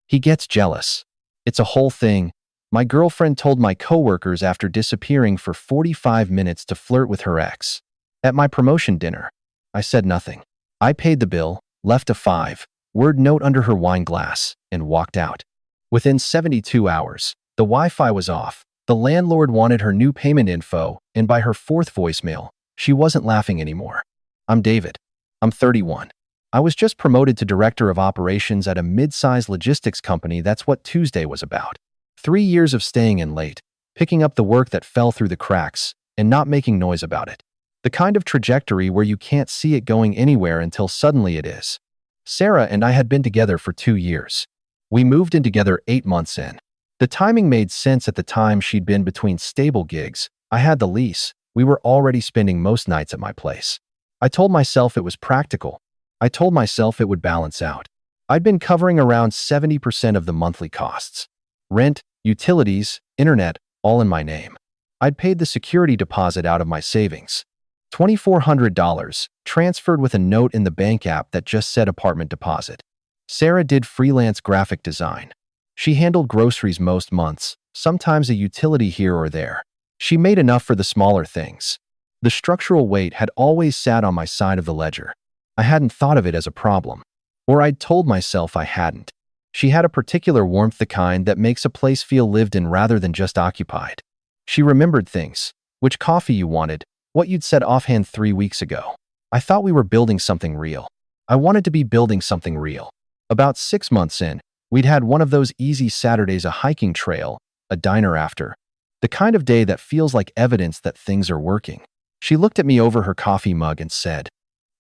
He gets jealous. It's a whole thing. My girlfriend told my coworkers after disappearing for 45 minutes to flirt with her ex. At my promotion dinner, I said nothing. I paid the bill, left a 5-word note under her wine glass, and walked out. Within 72 hours, the Wi-Fi was off. The landlord wanted her new payment info, and by her 4th voicemail, she wasn't laughing anymore. I'm David. I'm 31. I was just promoted to director of operations at a mid-sized logistics company. That's what Tuesday was about. 3 years of staying in late, picking up the work that fell through the cracks, and not making noise about it. The kind of trajectory where you can't see it going anywhere until suddenly it is. Sarah and I had been together for 2 years. We moved in together 8 months in. The timing made sense at the time. She'd been between stable gigs. I had the lease. We were already spending most nights at my place. I told myself it was practical. I told myself it would balance out. I'd been covering around 70% of the monthly costs. Rent, utilities, internet, all in my name. I'd paid the security deposit out of my savings. $2,400, transferred with a note in the bank app that just said apartment deposit. Sarah did freelance graphic design. She handled groceries most months, sometimes a utility here or there. She made enough for the smaller things. The structural weight had always sat on my side of the ledger. I hadn't thought of it as a problem. Or I'd told myself I hadn't. She had a particular warmth, the kind that makes a place feel lived in rather than just occupied. She remembered things. Which coffee you wanted, what you'd said offhand 3 weeks ago. I thought we were building something real. I wanted to be building something real. About 6 months in, we'd had one of those easy Saturdays, a hiking trail, a diner after. The kind of day that feels like evidence that things are working. She looked at me over her coffee mug and said,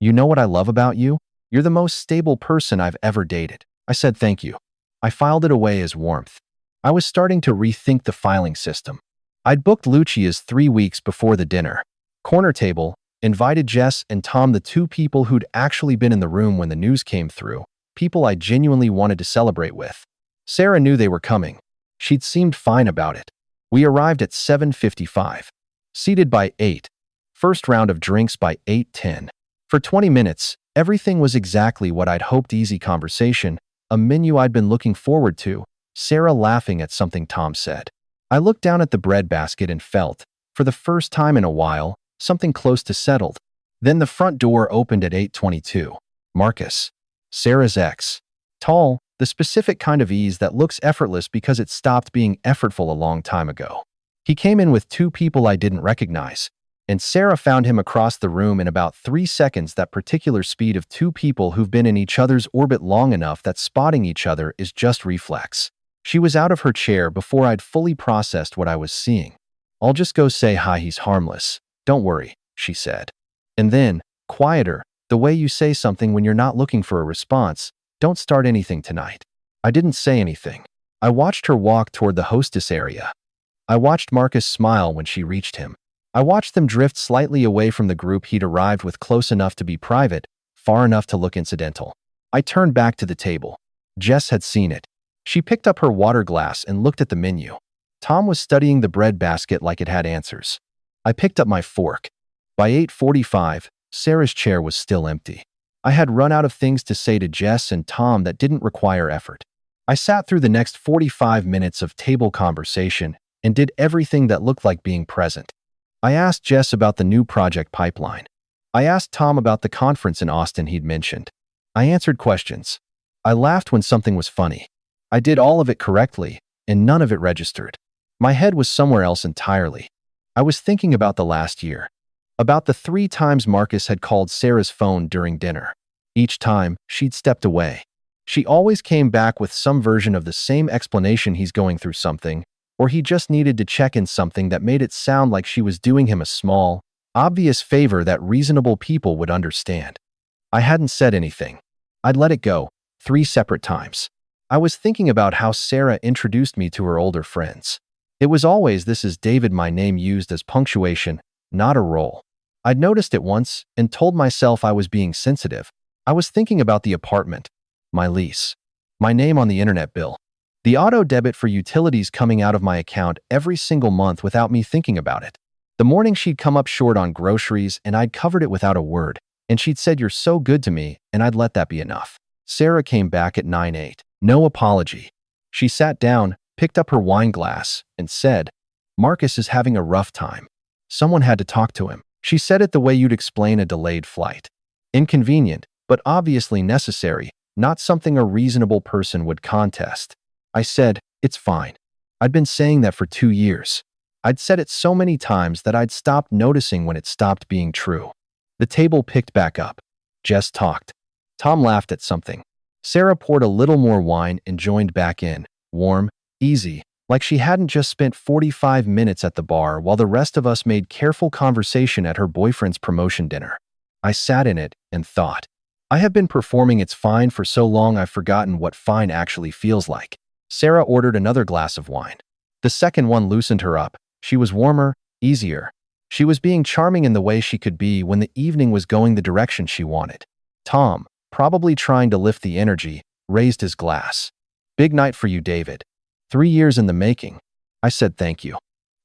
"You know what I love about you? You're the most stable person I've ever dated." I said thank you. I filed it away as warmth. I was starting to rethink the filing system. I'd booked Lucia's 3 weeks before the dinner. Corner table, invited Jess and Tom, the 2 people who'd actually been in the room when the news came through, people I genuinely wanted to celebrate with. Sarah knew they were coming. She'd seemed fine about it. We arrived at 7:55. Seated by 8. First round of drinks by 8:10. For 20 minutes, everything was exactly what I'd hoped. Easy conversation, a menu I'd been looking forward to, Sarah laughing at something Tom said. I looked down at the breadbasket and felt, for the first time in a while, something close to settled. Then the front door opened at 8:22. Marcus. Sarah's ex. Tall, the specific kind of ease that looks effortless because it stopped being effortful a long time ago. He came in with 2 people I didn't recognize, and Sarah found him across the room in about 3 seconds. That particular speed of 2 people who've been in each other's orbit long enough that spotting each other is just reflex. She was out of her chair before I'd fully processed what I was seeing. "I'll just go say hi, he's harmless. Don't worry," she said. And then, quieter, the way you say something when you're not looking for a response, "Don't start anything tonight." I didn't say anything. I watched her walk toward the hostess area. I watched Marcus smile when she reached him. I watched them drift slightly away from the group he'd arrived with, close enough to be private, far enough to look incidental. I turned back to the table. Jess had seen it. She picked up her water glass and looked at the menu. Tom was studying the bread basket like it had answers. I picked up my fork. By 8:45, Sarah's chair was still empty. I had run out of things to say to Jess and Tom that didn't require effort. I sat through the next 45 minutes of table conversation and did everything that looked like being present. I asked Jess about the new project pipeline. I asked Tom about the conference in Austin he'd mentioned. I answered questions. I laughed when something was funny. I did all of it correctly, and none of it registered. My head was somewhere else entirely. I was thinking about the last year. About the 3 times Marcus had called Sarah's phone during dinner. Each time, she'd stepped away. She always came back with some version of the same explanation: he's going through something, or he just needed to check in, something that made it sound like she was doing him a small, obvious favor that reasonable people would understand. I hadn't said anything. I'd let it go, 3 separate times. I was thinking about how Sarah introduced me to her older friends. It was always "This is David," my name used as punctuation, not a role. I'd noticed it once and told myself I was being sensitive. I was thinking about the apartment, my lease, my name on the internet bill, the auto debit for utilities coming out of my account every single month without me thinking about it. The morning she'd come up short on groceries and I'd covered it without a word, and she'd said, "You're so good to me," and I'd let that be enough. Sarah came back at 9:08. No apology. She sat down, picked up her wine glass, and said, "Marcus is having a rough time. Someone had to talk to him." She said it the way you'd explain a delayed flight. Inconvenient, but obviously necessary, not something a reasonable person would contest. I said, "It's fine. I'd been saying that for 2 years. I'd said it so many times that I'd stopped noticing when it stopped being true." The table picked back up. Jess talked. Tom laughed at something. Sarah poured a little more wine and joined back in, warm, easy, like she hadn't just spent 45 minutes at the bar while the rest of us made careful conversation at her boyfriend's promotion dinner. I sat in it and thought, I have been performing "it's fine" for so long I've forgotten what fine actually feels like. Sarah ordered another glass of wine. The second one loosened her up. She was warmer, easier. She was being charming in the way she could be when the evening was going the direction she wanted. Tom, probably trying to lift the energy, raised his glass. "Big night for you, David. 3 years in the making." I said thank you.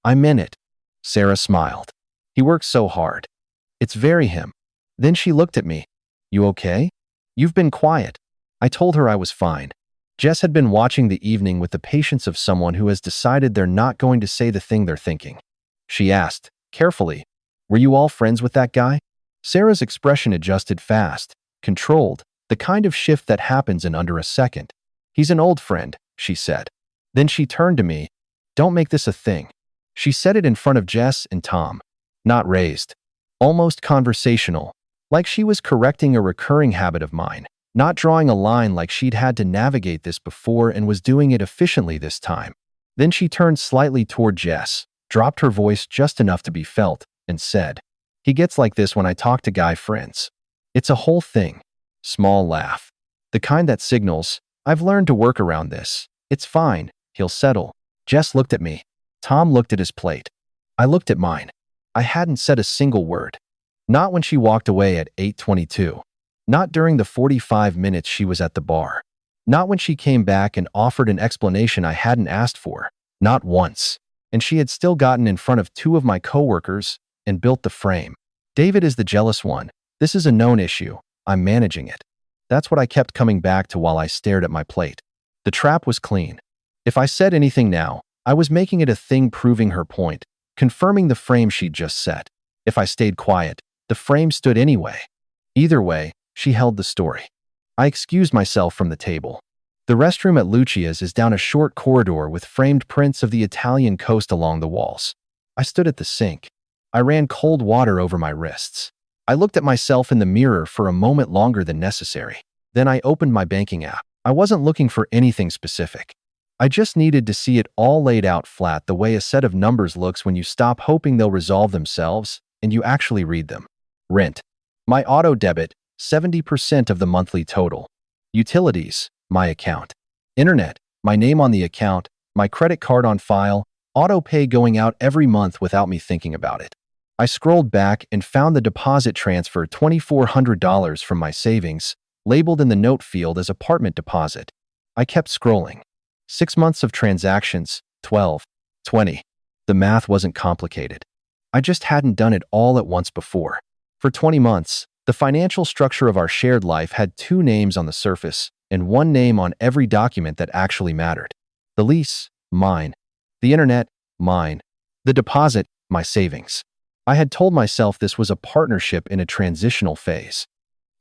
"I meant it." Sarah smiled. "He works so hard. It's very him." Then she looked at me. "You okay? You've been quiet." I told her I was fine. Jess had been watching the evening with the patience of someone who has decided they're not going to say the thing they're thinking. She asked, carefully, "Were you all friends with that guy?" Sarah's expression adjusted fast, controlled, the kind of shift that happens in under a second. "He's an old friend," she said. Then she turned to me. "Don't make this a thing." She said it in front of Jess and Tom. Not raised. Almost conversational, like she was correcting a recurring habit of mine. Not drawing a line like she'd had to navigate this before and was doing it efficiently this time. Then she turned slightly toward Jess, dropped her voice just enough to be felt, and said, "He gets like this when I talk to guy friends. It's a whole thing." Small laugh. The kind that signals, "I've learned to work around this. It's fine. He'll settle." Jess looked at me. Tom looked at his plate. I looked at mine. I hadn't said a single word. Not when she walked away at 8:22. Not during the 45 minutes she was at the bar. Not when she came back and offered an explanation I hadn't asked for. Not once. And she had still gotten in front of 2 of my coworkers and built the frame. "David is the jealous one. This is a known issue. I'm managing it." That's what I kept coming back to while I stared at my plate. The trap was clean. If I said anything now, I was making it a thing proving her point, confirming the frame she'd just set. If I stayed quiet, the frame stood anyway. Either way, she held the story. I excused myself from the table. The restroom at Lucia's is down a short corridor with framed prints of the Italian coast along the walls. I stood at the sink. I ran cold water over my wrists. I looked at myself in the mirror for a moment longer than necessary. Then I opened my banking app. I wasn't looking for anything specific. I just needed to see it all laid out flat the way a set of numbers looks when you stop hoping they'll resolve themselves and you actually read them. Rent. My auto debit, 70% of the monthly total. Utilities, my account. Internet, my name on the account, my credit card on file, auto pay going out every month without me thinking about it. I scrolled back and found the deposit transfer $2,400 from my savings, labeled in the note field as apartment deposit. I kept scrolling. 6 months of transactions, 12, 20. The math wasn't complicated. I just hadn't done it all at once before. For 20 months, the financial structure of our shared life had 2 names on the surface and 1 name on every document that actually mattered. The lease, mine. The internet, mine. The deposit, my savings. I had told myself this was a partnership in a transitional phase.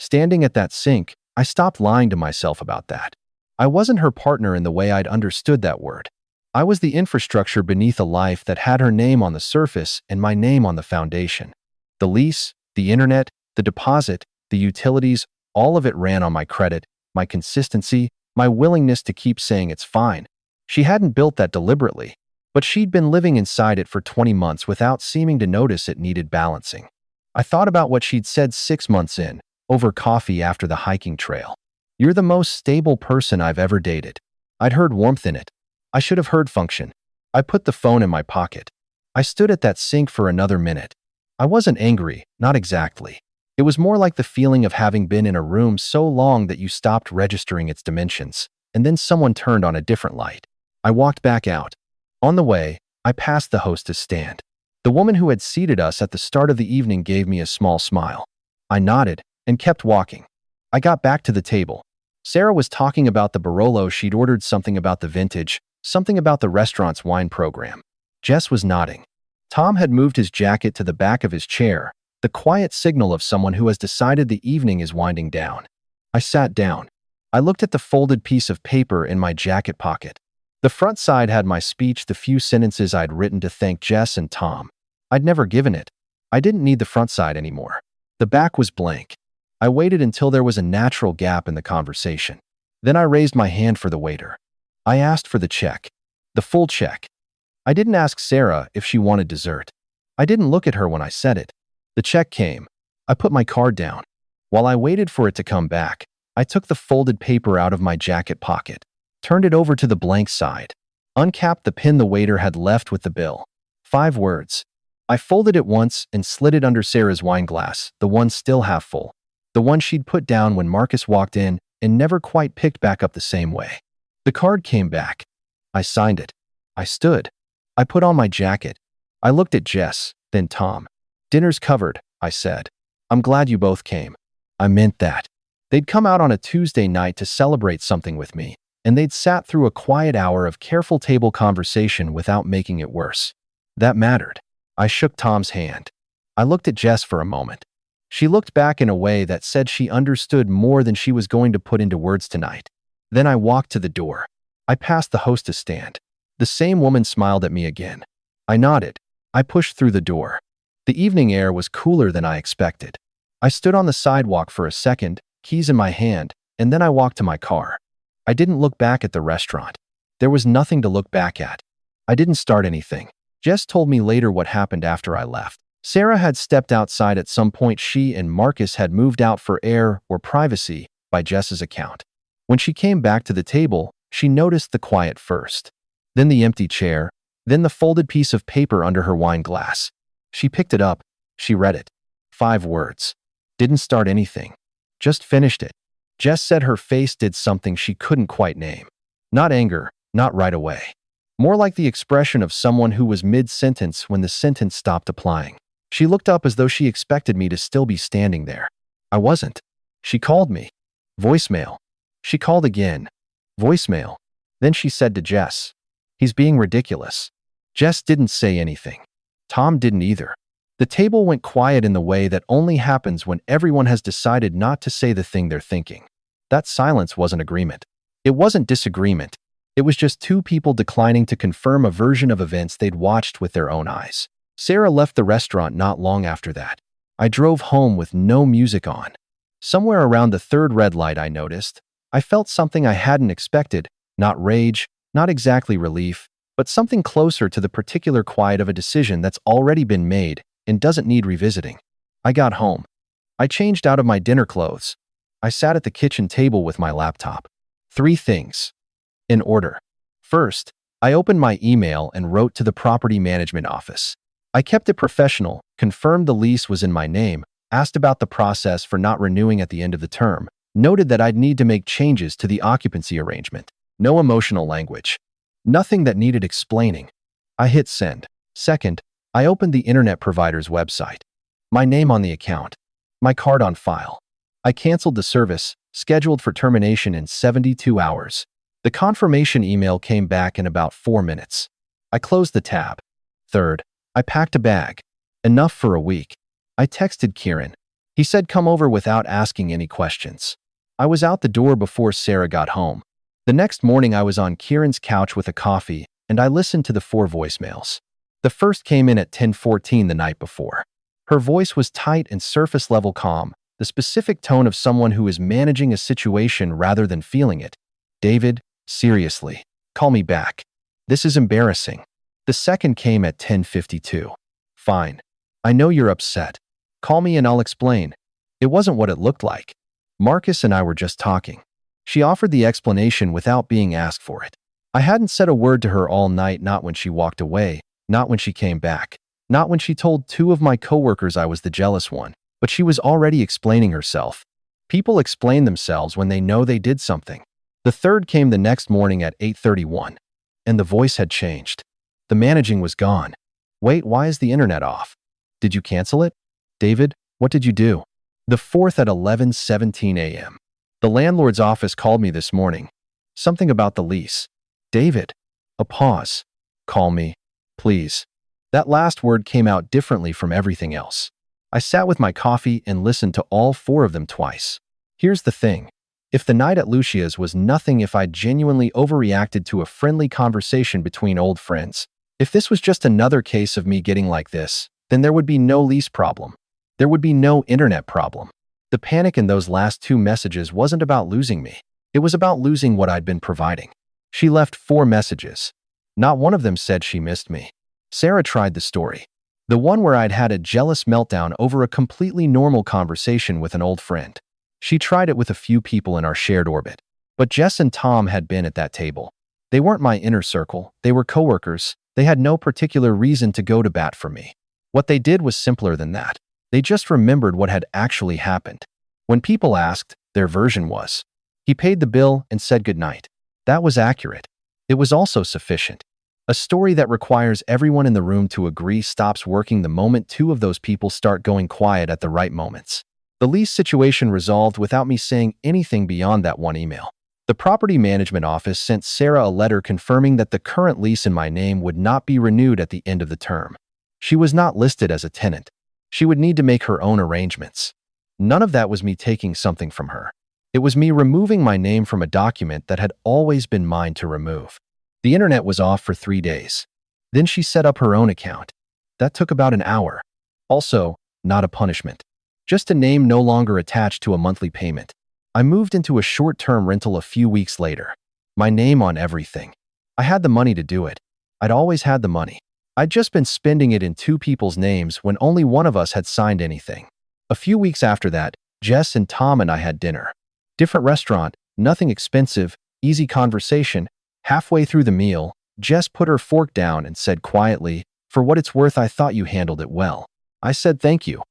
Standing at that sink, I stopped lying to myself about that. I wasn't her partner in the way I'd understood that word. I was the infrastructure beneath a life that had her name on the surface and my name on the foundation. The lease, the internet, the deposit, the utilities, all of it ran on my credit, my consistency, my willingness to keep saying it's fine. She hadn't built that deliberately, but she'd been living inside it for 20 months without seeming to notice it needed balancing. I thought about what she'd said 6 months in, over coffee after the hiking trail. "You're the most stable person I've ever dated." I'd heard warmth in it. I should have heard function. I put the phone in my pocket. I stood at that sink for another minute. I wasn't angry, not exactly. It was more like the feeling of having been in a room so long that you stopped registering its dimensions, and then someone turned on a different light. I walked back out. On the way, I passed the hostess stand. The woman who had seated us at the start of the evening gave me a small smile. I nodded and kept walking. I got back to the table. Sarah was talking about the Barolo she'd ordered, something about the vintage, something about the restaurant's wine program. Jess was nodding. Tom had moved his jacket to the back of his chair, the quiet signal of someone who has decided the evening is winding down. I sat down. I looked at the folded piece of paper in my jacket pocket. The front side had my speech, the few sentences I'd written to thank Jess and Tom. I'd never given it. I didn't need the front side anymore. The back was blank. I waited until there was a natural gap in the conversation. Then I raised my hand for the waiter. I asked for the check. The full check. I didn't ask Sarah if she wanted dessert. I didn't look at her when I said it. The check came. I put my card down. While I waited for it to come back, I took the folded paper out of my jacket pocket, turned it over to the blank side, uncapped the pin the waiter had left with the bill. 5 words. I folded it once and slid it under Sarah's wine glass, the one still half full. The one she'd put down when Marcus walked in and never quite picked back up the same way. The card came back. I signed it. I stood. I put on my jacket. I looked at Jess, then Tom. "Dinner's covered," I said. "I'm glad you both came." I meant that. They'd come out on a Tuesday night to celebrate something with me, and they'd sat through a quiet hour of careful table conversation without making it worse. That mattered. I shook Tom's hand. I looked at Jess for a moment. She looked back in a way that said she understood more than she was going to put into words tonight. Then I walked to the door. I passed the hostess stand. The same woman smiled at me again. I nodded. I pushed through the door. The evening air was cooler than I expected. I stood on the sidewalk for a second, keys in my hand, and then I walked to my car. I didn't look back at the restaurant. There was nothing to look back at. I didn't start anything. Jess told me later what happened after I left. Sarah had stepped outside at some point. She and Marcus had moved out for air or privacy, by Jess's account. When she came back to the table, she noticed the quiet first, then the empty chair, then the folded piece of paper under her wine glass. She picked it up. She read it. 5 words. Didn't start anything. Just finished it. Jess said her face did something she couldn't quite name. Not anger, not right away. More like the expression of someone who was mid-sentence when the sentence stopped applying. She looked up as though she expected me to still be standing there. I wasn't. She called me. Voicemail. She called again. Voicemail. Then she said to Jess, "He's being ridiculous." Jess didn't say anything. Tom didn't either. The table went quiet in the way that only happens when everyone has decided not to say the thing they're thinking. That silence wasn't agreement. It wasn't disagreement. It was just 2 people declining to confirm a version of events they'd watched with their own eyes. Sarah left the restaurant not long after that. I drove home with no music on. Somewhere around the 3rd red light, I noticed. I felt something I hadn't expected. Not rage, not exactly relief, but something closer to the particular quiet of a decision that's already been made and doesn't need revisiting. I got home. I changed out of my dinner clothes. I sat at the kitchen table with my laptop. 3 things. In order. First, I opened my email and wrote to the property management office. I kept it professional, confirmed the lease was in my name, asked about the process for not renewing at the end of the term, noted that I'd need to make changes to the occupancy arrangement. No emotional language. Nothing that needed explaining. I hit send. Second, I opened the internet provider's website. My name on the account. My card on file. I canceled the service, scheduled for termination in 72 hours. The confirmation email came back in about 4 minutes. I closed the tab. Third, I packed a bag. Enough for a week. I texted Kieran. He said come over without asking any questions. I was out the door before Sarah got home. The next morning I was on Kieran's couch with a coffee, and I listened to the 4 voicemails. The first came in at 10:14 the night before. Her voice was tight and surface-level calm, the specific tone of someone who is managing a situation rather than feeling it. "David, seriously, call me back. This is embarrassing." The second came at 10:52. "Fine. I know you're upset. Call me and I'll explain." It wasn't what it looked like. Marcus and I were just talking. She offered the explanation without being asked for it. I hadn't said a word to her all night, not when she walked away, not when she came back, not when she told 2 of my coworkers I was the jealous one, but she was already explaining herself. People explain themselves when they know they did something. The third came the next morning at 8:31, and the voice had changed. The managing was gone. "Wait, why is the internet off? Did you cancel it? David, what did you do?" The fourth at 11:17 a.m. The landlord's office called me this morning. Something about the lease. David. A pause. Call me. Please. That last word came out differently from everything else. I sat with my coffee and listened to all four of them twice. Here's the thing. If the night at Lucia's was nothing if I genuinely overreacted to a friendly conversation between old friends, if this was just another case of me getting like this, then there would be no lease problem. There would be no internet problem. The panic in those last two messages wasn't about losing me. It was about losing what I'd been providing. She left 4 messages. Not one of them said she missed me. Sarah tried the story. The one where I'd had a jealous meltdown over a completely normal conversation with an old friend. She tried it with a few people in our shared orbit. But Jess and Tom had been at that table. They weren't my inner circle. They were coworkers. They had no particular reason to go to bat for me. What they did was simpler than that. They just remembered what had actually happened. When people asked, their version was, "He paid the bill and said goodnight." That was accurate. It was also sufficient. A story that requires everyone in the room to agree stops working the moment 2 of those people start going quiet at the right moments. The lease situation resolved without me saying anything beyond that one email. The property management office sent Sarah a letter confirming that the current lease in my name would not be renewed at the end of the term. She was not listed as a tenant. She would need to make her own arrangements. None of that was me taking something from her. It was me removing my name from a document that had always been mine to remove. The internet was off for 3 days. Then she set up her own account. That took about an hour. Also, not a punishment. Just a name no longer attached to a monthly payment. I moved into a short-term rental a few weeks later. My name on everything. I had the money to do it. I'd always had the money. I'd just been spending it in 2 people's names when only one of us had signed anything. A few weeks after that, Jess and Tom and I had dinner. Different restaurant, nothing expensive, easy conversation. Halfway through the meal, Jess put her fork down and said quietly, "For what it's worth, I thought you handled it well." I said thank you.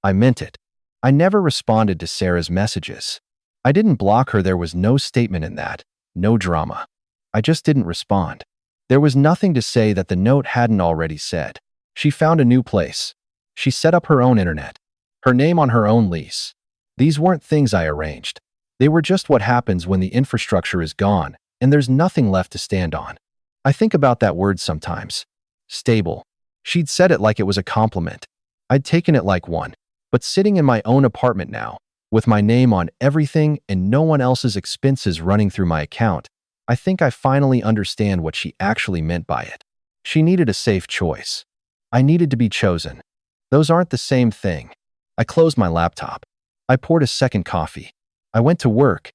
I meant it. I never responded to Sarah's messages. I didn't block her. There was no statement in that. No drama. I just didn't respond. There was nothing to say that the note hadn't already said. She found a new place. She set up her own internet. Her name on her own lease. These weren't things I arranged. They were just what happens when the infrastructure is gone and there's nothing left to stand on. I think about that word sometimes. Stable. She'd said it like it was a compliment. I'd taken it like one. But sitting in my own apartment now, with my name on everything and no one else's expenses running through my account, I think I finally understand what she actually meant by it. She needed a safe choice. I needed to be chosen. Those aren't the same thing. I closed my laptop. I poured a second coffee. I went to work,